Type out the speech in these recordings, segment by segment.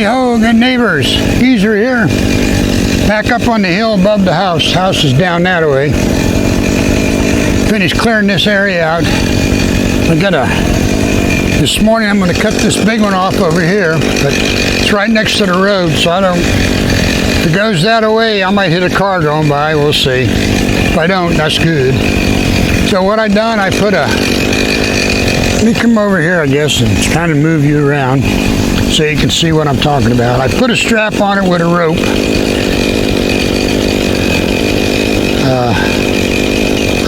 Howdy ho, good neighbors. Geezer here. Back up on the hill above the house. House is down that way. Finished clearing this area out. This morning I'm going to cut this big one off over here, but it's right next to the road, so if it goes that way, I might hit a car going by. We'll see. If I don't, that's good. So what I done, let me come over here, I guess, and kind of move you around so you can see what I'm talking about. I put a strap on it with a rope.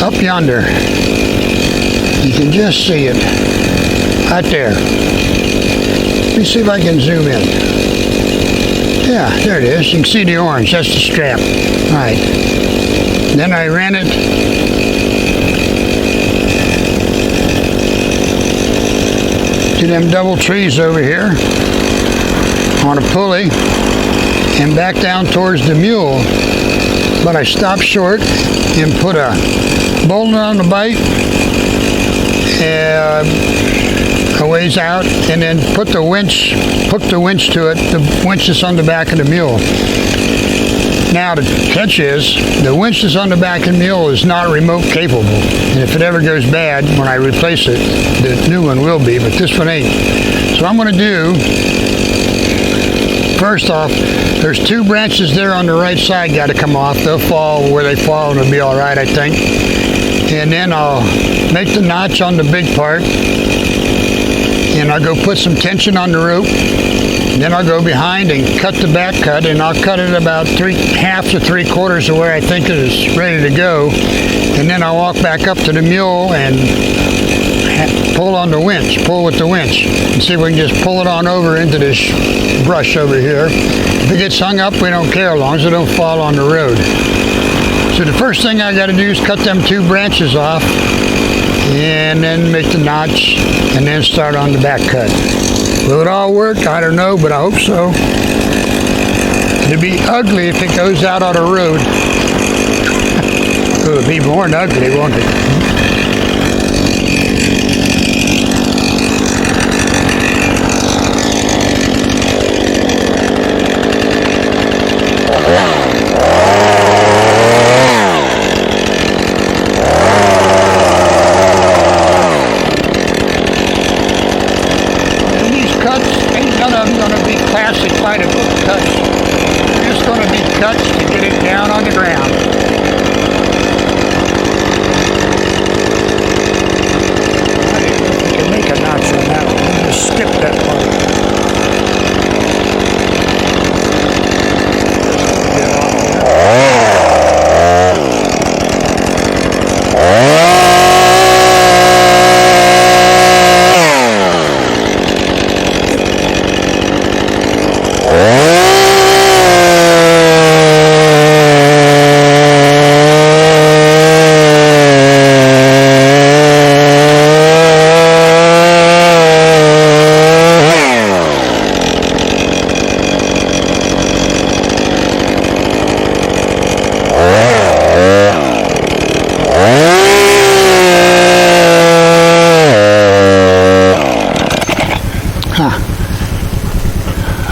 Up yonder. You can just see it. Right there. Let me see if I can zoom in. Yeah, there it is. You can see the orange. That's the strap. All right. Then I ran it to them double trees over here on a pulley and back down towards the mule. But I stopped short and put a bolt on the bite a ways out, and then hooked the winch to it. The winch is on the back of the mule. Now the catch is, the winch that's on the back of the mule is not remote capable. And if it ever goes bad, when I replace it, the new one will be, but this one ain't. So I'm going to do, first off, there's two branches there on the right side got to come off. They'll fall where they fall and it'll be all right, I think. And then I'll make the notch on the big part, and I'll go put some tension on the rope. And then I'll go behind and cut the back cut, and I'll cut it about half to 3/4 of where I think it is ready to go. And then I'll walk back up to the mule and pull on the winch, pull with the winch, and see if we can just pull it on over into this brush over here. If it gets hung up, we don't care as long as it don't fall on the road. So the first thing I got to do is cut them two branches off, and then make the notch, and then start on the back cut. Will it all work? I don't know, but I hope so. It'd be ugly if it goes out on the road. It would be more than ugly, won't it?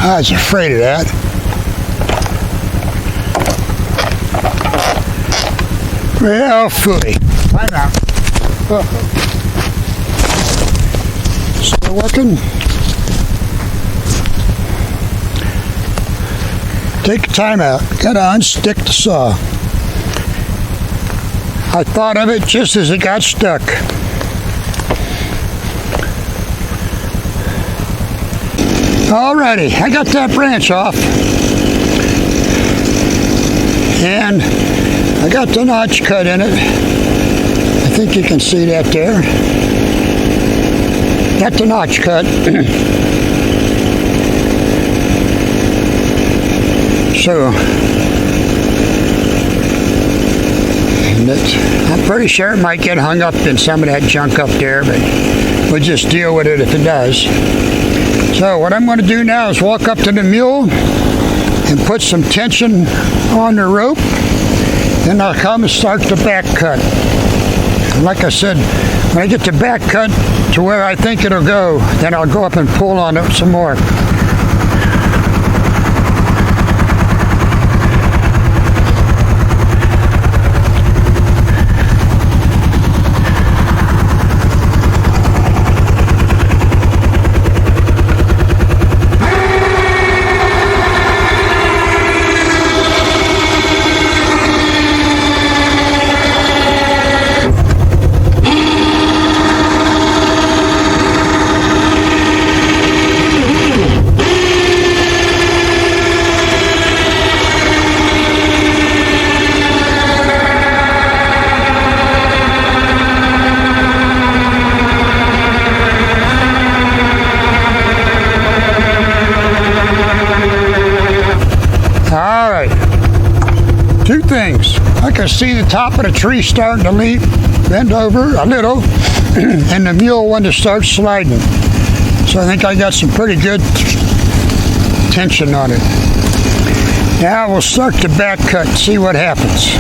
I was afraid of that. Well, fooey. Time out. Still working? Take the time out. Gotta unstick the saw. I thought of it just as it got stuck. Alrighty, I got that branch off, and I got the notch cut in it. I think you can see that there. Got the notch cut. So, I'm pretty sure it might get hung up in some of that junk up there, but we'll just deal with it if it does. So what I'm going to do now is walk up to the mule and put some tension on the rope. Then I'll come and start the back cut. And like I said, when I get the back cut to where I think it'll go, then I'll go up and pull on it some more. top of the tree starting to lean, bend over a little, and the mule wanted to start sliding. So I think I got some pretty good tension on it. Now we'll start the back cut and see what happens.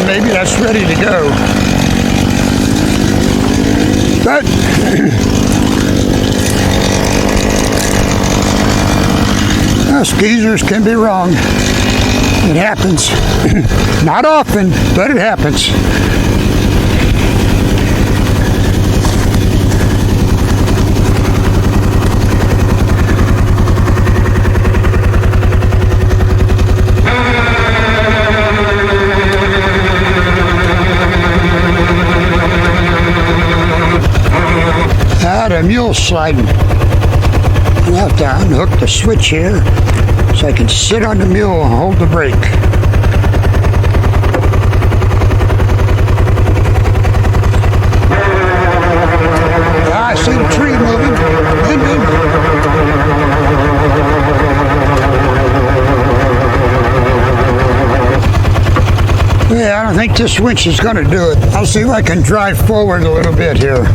Maybe that's ready to go. But skeezers can be wrong. It happens. Not often, but it happens. The mule sliding. I have to unhook the switch here so I can sit on the mule and hold the brake. I see the tree moving. Yeah, I don't think this winch is going to do it. I'll see if I can drive forward a little bit here.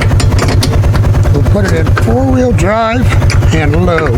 We'll put it in four-wheel drive and low.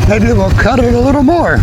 Maybe we'll cut it a little more.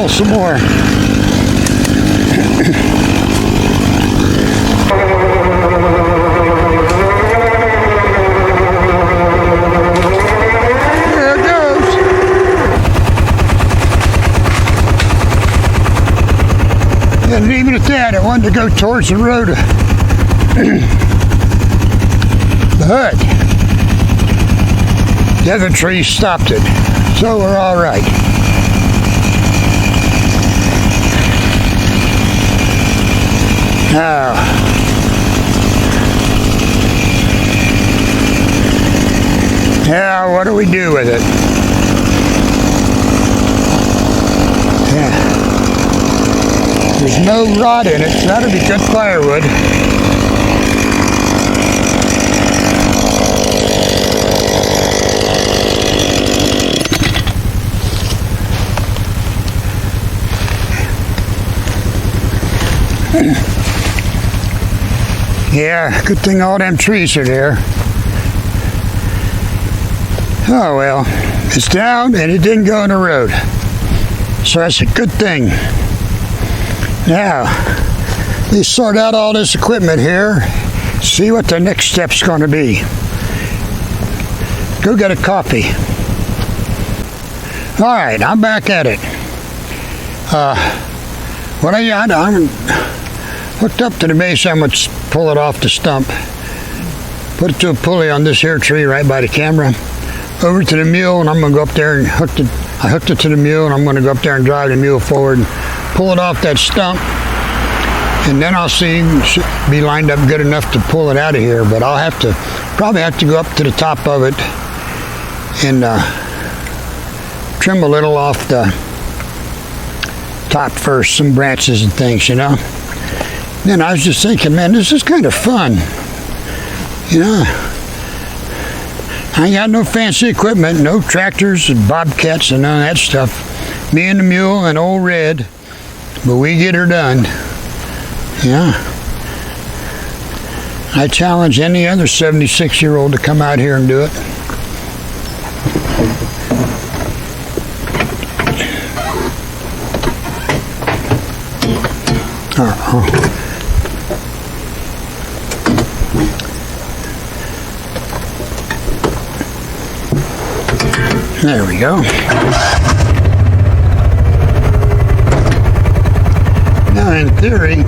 Some more. There it goes. And even at that, I wanted to go towards the road. But the other tree stopped it, so we're all right. Now, what do we do with it? Yeah. There's no rod in it, so that'll be good firewood. Yeah, good thing all them trees are there. Oh well, it's down and it didn't go in the road. So that's a good thing. Now, let's sort out all this equipment here, see what the next step's going to be. Go get a coffee. All right, I'm back at it. What I'm hooked up to the base. I'm going to pull it off the stump. Put it to a pulley on this here tree right by the camera. Over to the mule, and I'm going to go up there and I hooked it to the mule, and I'm going to go up there and drive the mule forward and pull it off that stump. And then I'll see, should be lined up good enough to pull it out of here. But I'll probably have to go up to the top of it and trim a little off the top first, some branches and things, you know. Then I was just thinking, man, this is kind of fun, you know. I ain't got no fancy equipment, no tractors and bobcats and none of that stuff. Me and the mule and old Red, but we get her done. Yeah. I challenge any other 76-year-old to come out here and do it. There we go. Now, in theory,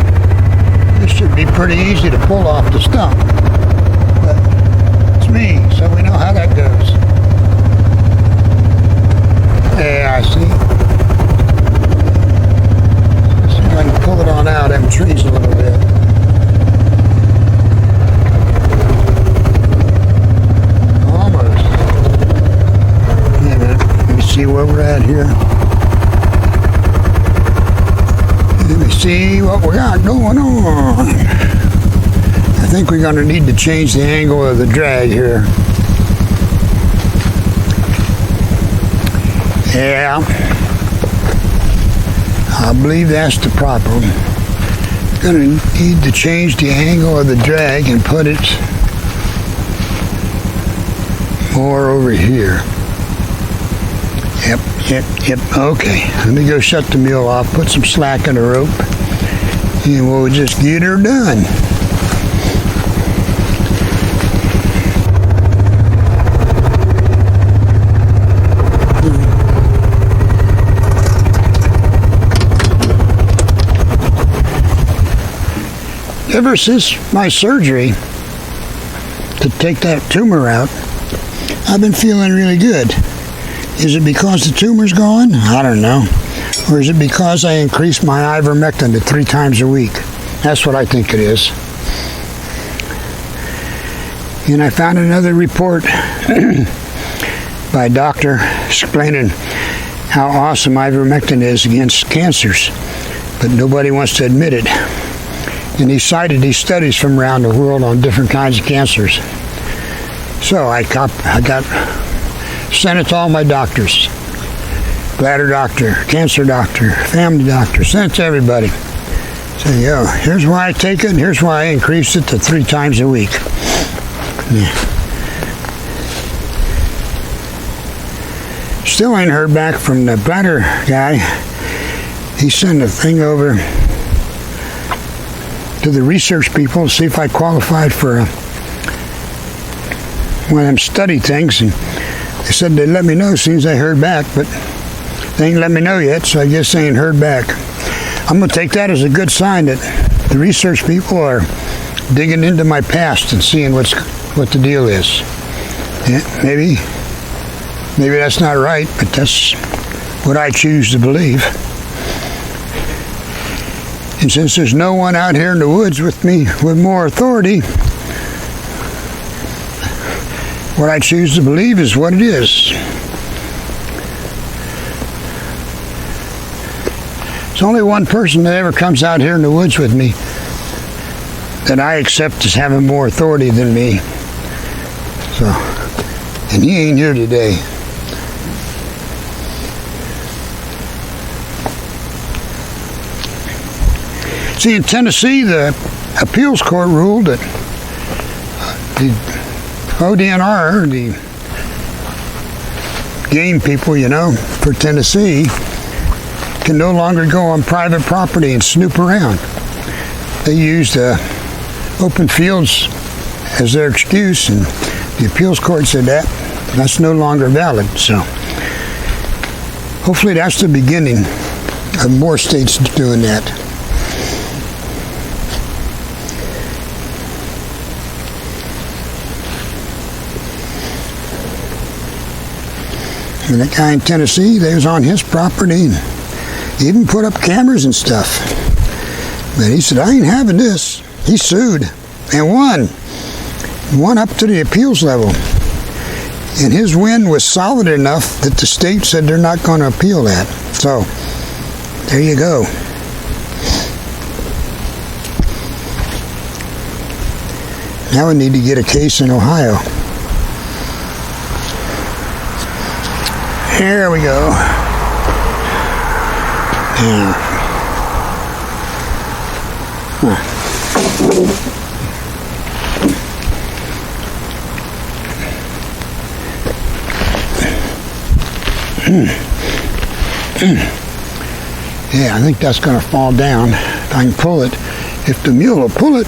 this should be pretty easy to pull off the stump. But it's me, so we know how that goes. Yeah, I see. Let's see if I can pull it on out of them trees a little bit. See where we're at here. Let me see what we got going on. I think we're going to need to change the angle of the drag here. Yeah, I believe that's the problem. Going to need to change the angle of the drag and put it more over here. Yep, okay. Let me go shut the mule off, put some slack in the rope, and we'll just get her done. Ever since my surgery to take that tumor out, I've been feeling really good. Is it because the tumor's gone? I don't know. Or is it because I increased my ivermectin to 3 times a week? That's what I think it is. And I found another report by a doctor explaining how awesome ivermectin is against cancers, but nobody wants to admit it. And he cited these studies from around the world on different kinds of cancers. So I got sent it to all my doctors. Bladder doctor, cancer doctor, family doctor, sent it to everybody. So, yo, here's why I take it, and here's why I increased it to 3 times a week. Yeah. Still ain't heard back from the bladder guy. He sent a thing over to the research people to see if I qualified for one of them study things, and they said they'd let me know as soon as I heard back, but they ain't let me know yet, so I guess they ain't heard back. I'm going to take that as a good sign that the research people are digging into my past and seeing what the deal is. Yeah, maybe that's not right, but that's what I choose to believe. And since there's no one out here in the woods with me with more authority, what I choose to believe is what it is. There's only one person that ever comes out here in the woods with me that I accept as having more authority than me. So, and he ain't here today. See, in Tennessee, the appeals court ruled that the ODNR, the game people, you know, for Tennessee, can no longer go on private property and snoop around. They used open fields as their excuse, and the appeals court said that's no longer valid. So hopefully that's the beginning of more states doing that. And that guy in Tennessee, they was on his property and even put up cameras and stuff. But he said, I ain't having this. He sued and won up to the appeals level. And his win was solid enough that the state said they're not going to appeal that. So, there you go. Now we need to get a case in Ohio. Here we go. Yeah. Yeah, I think that's going to fall down. If I can pull it. If the mule will pull it.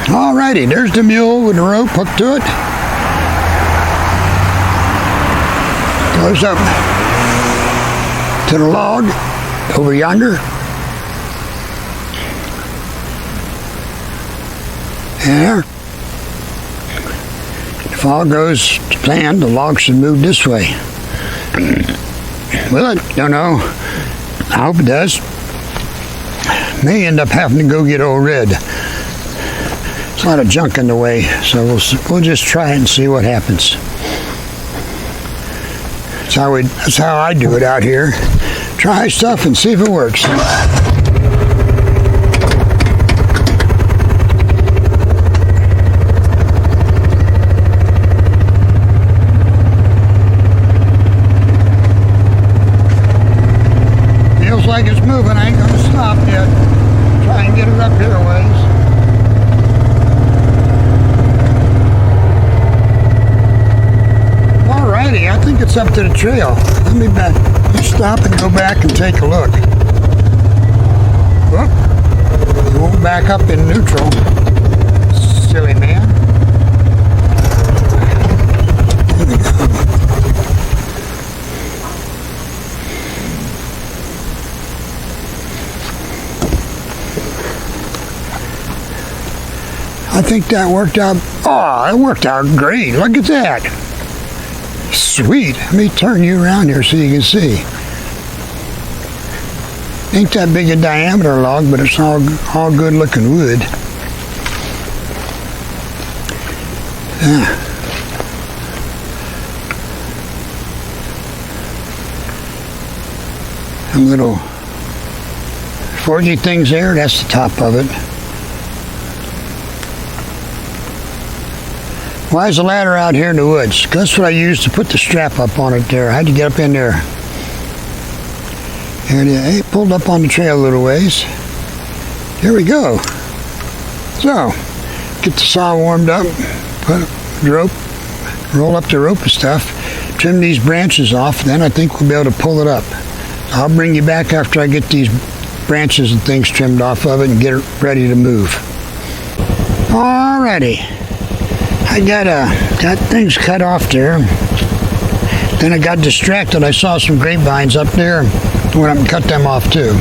Alrighty, there's the mule with the rope hooked to it. Goes up to the log over yonder. There. If all goes to plan, the log should move this way. Will it? Don't know. I hope it does. May end up having to go get old Red. There's a lot of junk in the way, so we'll just try it and see what happens. That's how I do it out here. Try stuff and see if it works. Feels like it's moving. I ain't gonna stop yet. Try and get it up here a ways. I think it's up to the trail. Let me stop and go back and take a look. Whoop. It won't back up in neutral. Silly man. There we go. I think that worked out. Oh, it worked out great. Look at that. Sweet. Let me turn you around here so you can see. Ain't that big a diameter log, but it's all good looking wood. Some little forgy things there. That's the top of it. Why is the ladder out here in the woods? That's what I used to put the strap up on it there. I had to get up in there. There it is. It pulled up on the trail a little ways. Here we go. So, get the saw warmed up, put the rope, roll up the rope and stuff, trim these branches off, then I think we'll be able to pull it up. I'll bring you back after I get these branches and things trimmed off of it and get it ready to move. Alrighty. I got things cut off there. Then I got distracted. I saw some grapevines up there. Went up and cut them off too.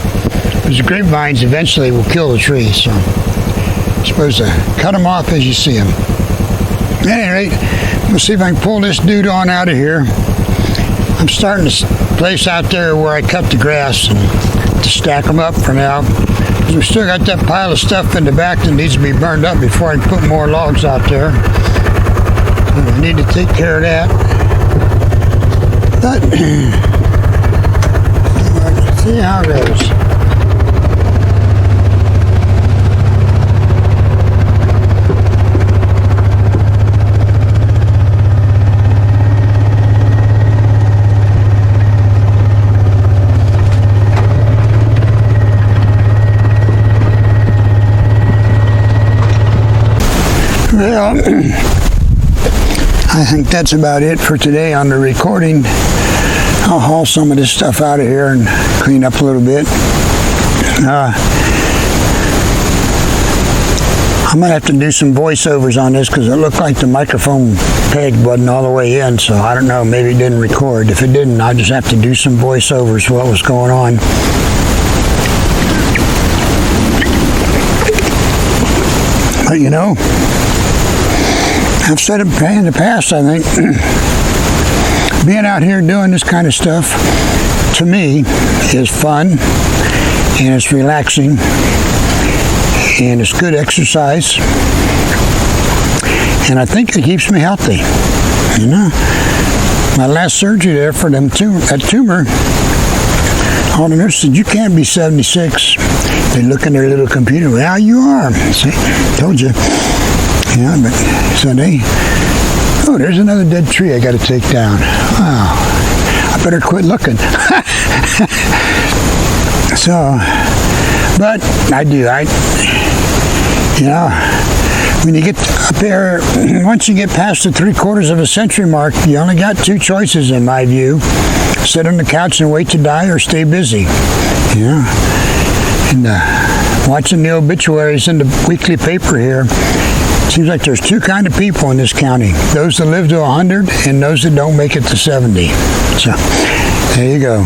Because the grapevines eventually will kill the trees. So I'm supposed to cut them off as you see them. At any rate, we'll see if I can pull this dude on out of here. I'm starting this place out there where I cut the grass and to stack them up for now. Because we still got that pile of stuff in the back that needs to be burned up before I can put more logs out there. I need to take care of that. But see how it goes. Well, I think that's about it for today on the recording. I'll haul some of this stuff out of here and clean up a little bit. I'm going to have to do some voiceovers on this because it looked like the microphone peg wasn't all the way in, so I don't know, maybe it didn't record. If it didn't, I'll just have to do some voiceovers what was going on. But you know, I've said it in the past, I think, being out here doing this kind of stuff, to me, is fun, and it's relaxing, and it's good exercise, and I think it keeps me healthy, you know. My last surgery there for that tumor, all the nurses said, you can't be 76. They look in their little computer, well, you are. See, told you. Yeah, but so oh, there's another dead tree I got to take down. Wow, I better quit looking. So, but you know, when you get up there, once you get past the 3/4 of a century mark, you only got two choices in my view. Sit on the couch and wait to die, or stay busy. You know, and watching the obituaries in the weekly paper here, seems like there's two kind of people in this county. Those that live to 100 and those that don't make it to 70. So, there you go.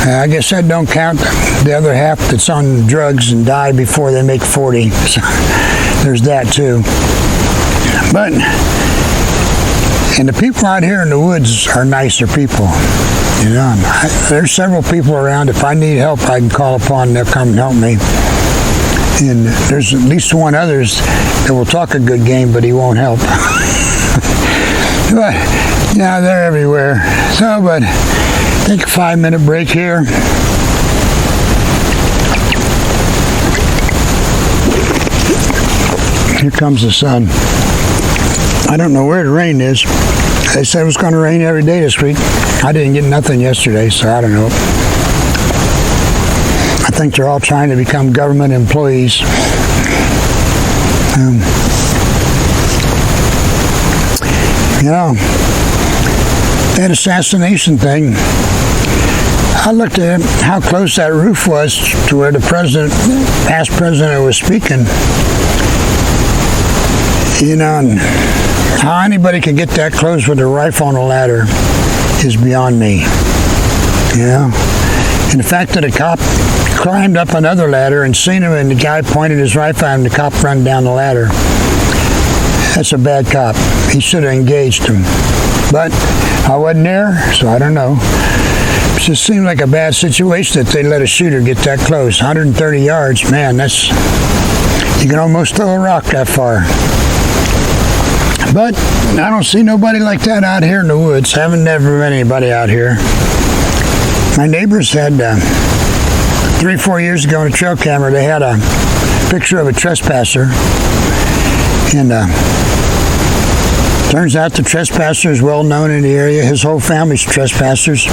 I guess that don't count the other half that's on drugs and die before they make 40. So, there's that too. But, and the people out here in the woods are nicer people. You know, there's several people around. If I need help, I can call upon them. They'll come and help me. And there's at least one others that will talk a good game, but he won't help. But, yeah, they're everywhere. So, but take a 5-minute break here. Here comes the sun. I don't know where the rain is. They said it was going to rain every day this week. I didn't get nothing yesterday, so I don't know. I think they're all trying to become government employees. You know, that assassination thing, I looked at how close that roof was to where the past president was speaking. You know, and how anybody could get that close with a rifle on a ladder is beyond me. You know? And the fact that a cop climbed up another ladder and seen him, and the guy pointed his rifle at him, the cop run down the ladder. That's a bad cop. He should have engaged him. But I wasn't there, so I don't know. It just seemed like a bad situation that they let a shooter get that close. 130 yards, man, that's... You can almost throw a rock that far. But I don't see nobody like that out here in the woods. Haven't never met anybody out here. My neighbors had 3-4 years ago on a trail camera, they had a picture of a trespasser, and turns out the trespasser is well known in the area. His whole family's trespassers,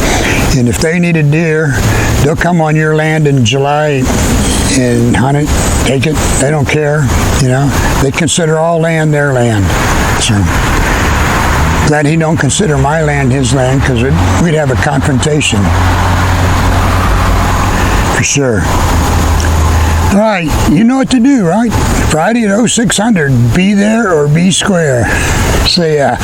and if they need a deer, they'll come on your land in July and hunt it, take it. They don't care, you know. They consider all land their land. So glad he don't consider my land his land, because we'd have a confrontation. For sure. All right, you know what to do, right? Friday at 0600, be there or be square. See ya.